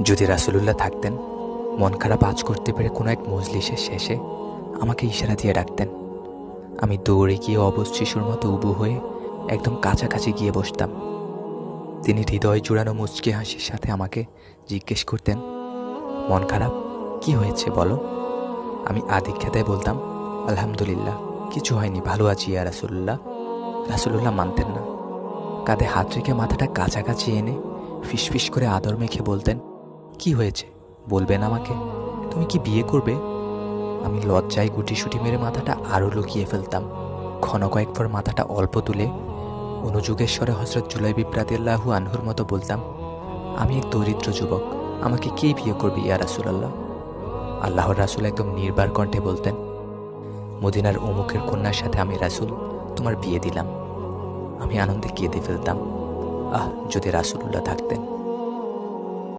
যদি রাসূলুল্লাহ থাকতেন, মন খারাপ আঁচ করতে পেরে কোনো এক মজলিসের শেষে আমাকে ইশারা দিয়ে ডাকতেন। আমি দৌড়ে গিয়ে অবশ শিশুর মতো উবু হয়ে একদম কাছাকাছি গিয়ে বসতাম। তিনি হৃদয় জুড়ানো মুচকি হাসির সাথে আমাকে জিজ্ঞেস করতেন, মন খারাপ? কি হয়েছে বলো? আমি আদিক্ষেতায় বলতাম, আলহামদুলিল্লাহ, কিছু হয়নি, ভালো আছি ইয়া রাসূলুল্লাহ। রাসূলুল্লাহ মানতেন না। কাঁধে হাত রেখে মাথাটা কাছাকাছি এনে ফিসফিস করে আদর মেখে বলতেন, কি হয়েছে বলবেন আমাকে? তুমি কি বিয়ে করবে? আমি লজ্জায় গুটিসুটি মেরে মাথাটা আরও লুকিয়ে ফেলতাম। ক্ষণ কয়েকবার মাথাটা অল্প তুলে অনুযুগের স্বরে হযরত জুলাইবিব রাদিয়াল্লাহু আনহুর মতো বলতাম, আমি এক দরিদ্র যুবক, আমাকে কে বিয়ে করবে ইয়া রাসূলুল্লাহ? আল্লাহর রাসূল একদম নির্বার কণ্ঠে বলতেন, মদিনার অমুকের কন্যার সাথে আমি রাসূল তোমার বিয়ে দিলাম। আমি আনন্দে কেঁদে ফেলতাম। যদি রাসূলুল্লাহ থাকতেন।